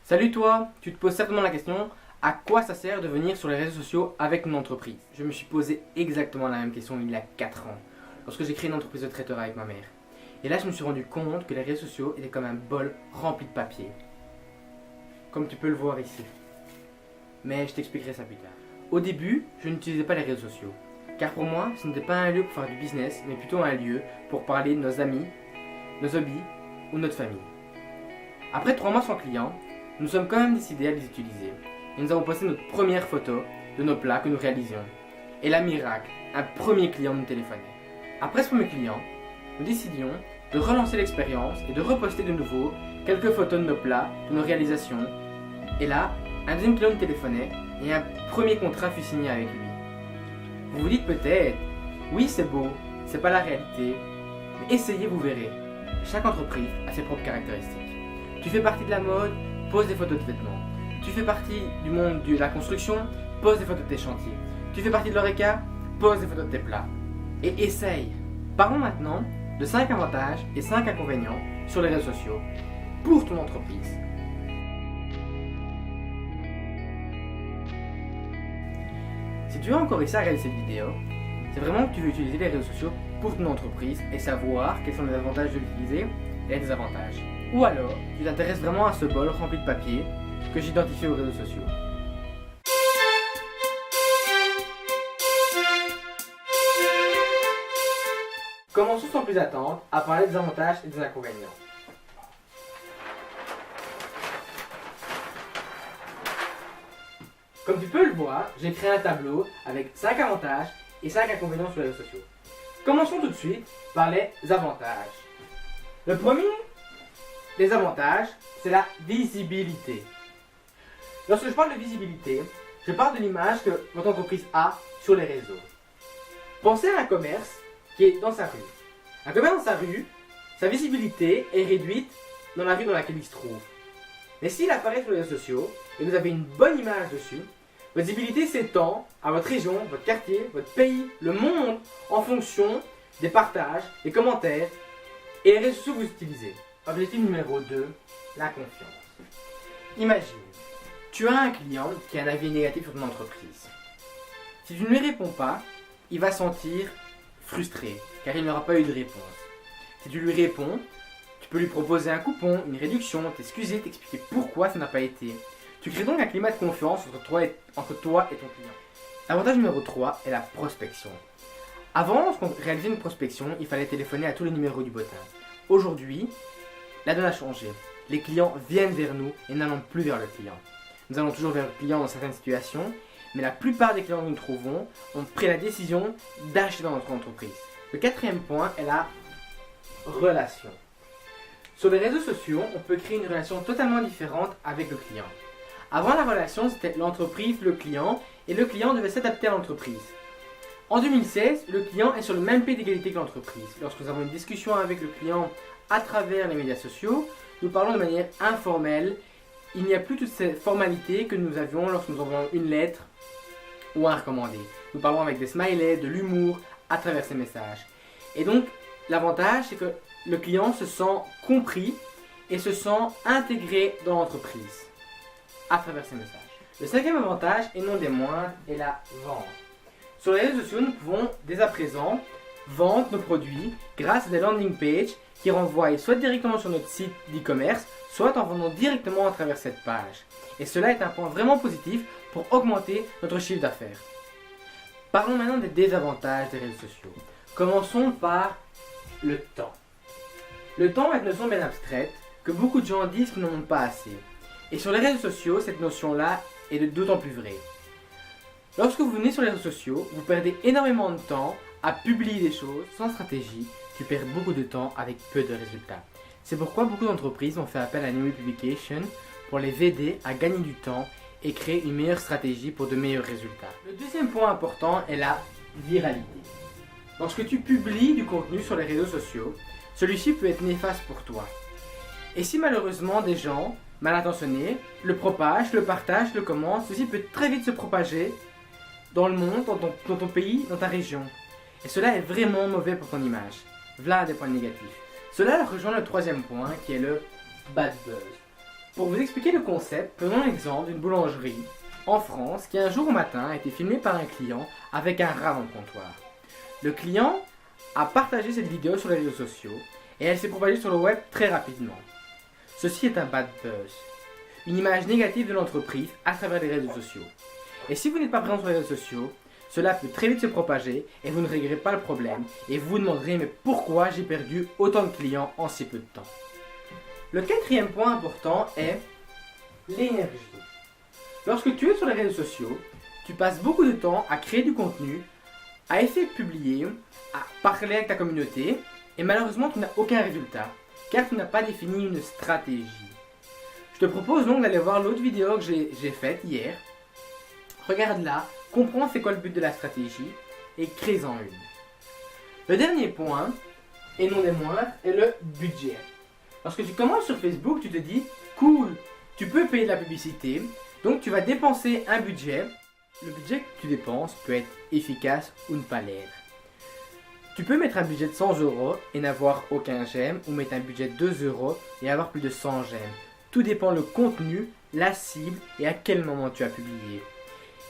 Salut toi, tu te poses certainement la question, à quoi ça sert de venir sur les réseaux sociaux avec une entreprise? Je me suis posé exactement la même question il y a 4 ans, lorsque j'ai créé une entreprise de traiteur avec ma mère. Et là je me suis rendu compte que les réseaux sociaux étaient comme un bol rempli de papier. Comme tu peux le voir ici. Mais je t'expliquerai ça plus tard. Au début, je n'utilisais pas les réseaux sociaux. Car pour moi, ce n'était pas un lieu pour faire du business, mais plutôt un lieu pour parler de nos amis, nos hobbies ou notre famille. Après 3 mois sans clients, nous sommes quand même décidés à les utiliser. Et nous avons posté notre première photo de nos plats que nous réalisions. Et là, miracle, un premier client nous téléphonait. Après ce premier client, nous décidions de relancer l'expérience et de reposter de nouveau quelques photos de nos plats, de nos réalisations. Et là, un deuxième client nous téléphonait et un premier contrat fut signé avec lui. Vous vous dites peut-être, oui c'est beau, c'est pas la réalité, mais essayez, vous verrez. Chaque entreprise a ses propres caractéristiques. Tu fais partie de la mode, pose des photos de vêtements. Tu fais partie du monde de la construction, pose des photos de tes chantiers. Tu fais partie de l'Oreca, pose des photos de tes plats. Et essaye. Parlons maintenant de 5 avantages et 5 inconvénients sur les réseaux sociaux pour ton entreprise. Si tu es encore ici à regarder cette vidéo, c'est vraiment que tu veux utiliser les réseaux sociaux pour ton entreprise et savoir quels sont les avantages de l'utiliser et les désavantages. Ou alors, tu t'intéresses vraiment à ce bol rempli de papier que j'identifie aux réseaux sociaux. Commençons sans plus attendre à parler des avantages et des inconvénients. Comme tu peux le voir, j'ai créé un tableau avec 5 avantages et 5 inconvénients sur les réseaux sociaux. Commençons tout de suite par les avantages. Le premier des avantages, c'est la visibilité. Lorsque je parle de visibilité, je parle de l'image que votre entreprise a sur les réseaux. Pensez à un commerce qui est dans sa rue. Un commerce dans sa rue, sa visibilité est réduite dans la rue dans laquelle il se trouve. Mais s'il apparaît sur les réseaux sociaux et vous avez une bonne image dessus, votre visibilité s'étend à votre région, votre quartier, votre pays, le monde en fonction des partages, des commentaires et les réseaux sociaux que vous utilisez. Objectif numéro 2, la confiance. Imagine, tu as un client qui a un avis négatif sur ton entreprise. Si tu ne lui réponds pas, il va se sentir frustré car il n'aura pas eu de réponse. Si tu lui réponds, tu peux lui proposer un coupon, une réduction, t'excuser, t'expliquer pourquoi ça n'a pas été. Tu crées donc un climat de confiance entre toi et ton client. L'avantage numéro 3 est la prospection. Avant, lorsqu'on réalisait une prospection, il fallait téléphoner à tous les numéros du bottin. Aujourd'hui, la donne a changé. Les clients viennent vers nous et n'allons plus vers le client. Nous allons toujours vers le client dans certaines situations, mais la plupart des clients que nous trouvons ont pris la décision d'acheter dans notre entreprise. Le quatrième point est la relation. Sur les réseaux sociaux, on peut créer une relation totalement différente avec le client. Avant, la relation, c'était l'entreprise, le client, et le client devait s'adapter à l'entreprise. En 2016, le client est sur le même pied d'égalité que l'entreprise. Lorsque nous avons une discussion avec le client à travers les médias sociaux, nous parlons de manière informelle. Il n'y a plus toutes ces formalités que nous avions lorsque nous envoyons une lettre ou un recommandé. Nous parlons avec des smileys, de l'humour à travers ces messages. Et donc, l'avantage, c'est que le client se sent compris et se sent intégré dans l'entreprise à travers ces messages. Le cinquième avantage, et non des moindres, est la vente. Sur les réseaux sociaux, nous pouvons dès à présent vendre nos produits grâce à des landing pages qui renvoient soit directement sur notre site d'e-commerce, soit en vendant directement à travers cette page. Et cela est un point vraiment positif pour augmenter notre chiffre d'affaires. Parlons maintenant des désavantages des réseaux sociaux. Commençons par le temps. Le temps est une notion bien abstraite que beaucoup de gens disent qu'ils n'en ont pas assez. Et sur les réseaux sociaux, cette notion-là est d'autant plus vraie. Lorsque vous venez sur les réseaux sociaux, vous perdez énormément de temps à publier des choses sans stratégie. Tu perds beaucoup de temps avec peu de résultats. C'est pourquoi beaucoup d'entreprises ont fait appel à New Publication pour les aider à gagner du temps et créer une meilleure stratégie pour de meilleurs résultats. Le deuxième point important est la viralité. Lorsque tu publies du contenu sur les réseaux sociaux, celui-ci peut être néfaste pour toi. Et si malheureusement des gens mal intentionnés le propagent, le partagent, le commentent, ceci peut très vite se propager dans le monde, dans ton pays, dans ta région. Et cela est vraiment mauvais pour ton image. Voilà des points négatifs. Cela rejoint le troisième point qui est le bad buzz. Pour vous expliquer le concept, prenons l'exemple d'une boulangerie en France qui un jour au matin a été filmée par un client avec un rat dans le comptoir. Le client a partagé cette vidéo sur les réseaux sociaux et elle s'est propagée sur le web très rapidement. Ceci est un bad buzz, une image négative de l'entreprise à travers les réseaux sociaux. Et si vous n'êtes pas présent sur les réseaux sociaux, cela peut très vite se propager et vous ne réglerez pas le problème et vous vous demanderez mais pourquoi j'ai perdu autant de clients en si peu de temps. Le quatrième point important est l'énergie. Lorsque tu es sur les réseaux sociaux, tu passes beaucoup de temps à créer du contenu, à essayer de publier, à parler avec ta communauté et malheureusement tu n'as aucun résultat car tu n'as pas défini une stratégie. Je te propose donc d'aller voir l'autre vidéo que j'ai faite hier. Regarde-la, comprends c'est quoi le but de la stratégie et crée-en une. Le dernier point, et non des moindres, est le budget. Lorsque tu commences sur Facebook, tu te dis cool, tu peux payer de la publicité, donc tu vas dépenser un budget. Le budget que tu dépenses peut être efficace ou ne pas l'être. Tu peux mettre un budget de 100 € et n'avoir aucun j'aime, ou mettre un budget de 2 € et avoir plus de 100 j'aime. Tout dépend le contenu, la cible et à quel moment tu as publié.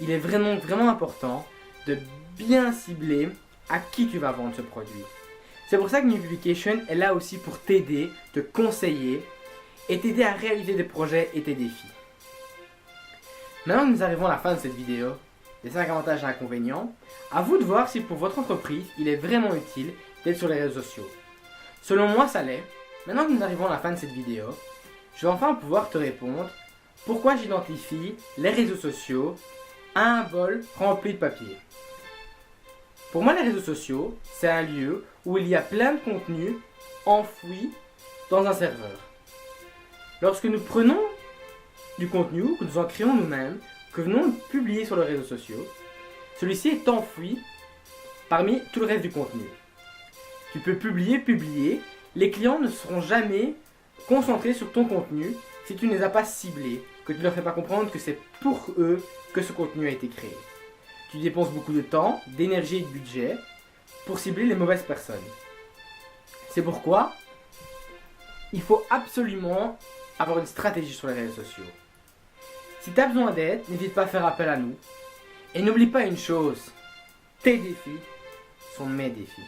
Il est vraiment important de bien cibler à qui tu vas vendre ce produit. C'est pour ça que New Publication est là aussi pour t'aider, te conseiller et t'aider à réaliser des projets et tes défis. Maintenant que nous arrivons à la fin de cette vidéo, les 5 avantages et inconvénients, à vous de voir si pour votre entreprise, il est vraiment utile d'être sur les réseaux sociaux. Selon moi, ça l'est. Maintenant que nous arrivons à la fin de cette vidéo, je vais enfin pouvoir te répondre pourquoi j'identifie les réseaux sociaux à un bol rempli de papier. Pour moi, les réseaux sociaux, c'est un lieu où il y a plein de contenus enfouis dans un serveur. Lorsque nous prenons du contenu, que nous en créons nous-mêmes, que nous venons de publier sur les réseaux sociaux, celui-ci est enfoui parmi tout le reste du contenu. Tu peux publier, les clients ne seront jamais concentrés sur ton contenu si tu ne les as pas ciblés, que tu ne leur fais pas comprendre que c'est pour eux que ce contenu a été créé. Tu dépenses beaucoup de temps, d'énergie et de budget pour cibler les mauvaises personnes. C'est pourquoi il faut absolument avoir une stratégie sur les réseaux sociaux. Si tu as besoin d'aide, n'hésite pas à faire appel à nous. Et n'oublie pas une chose, tes défis sont mes défis.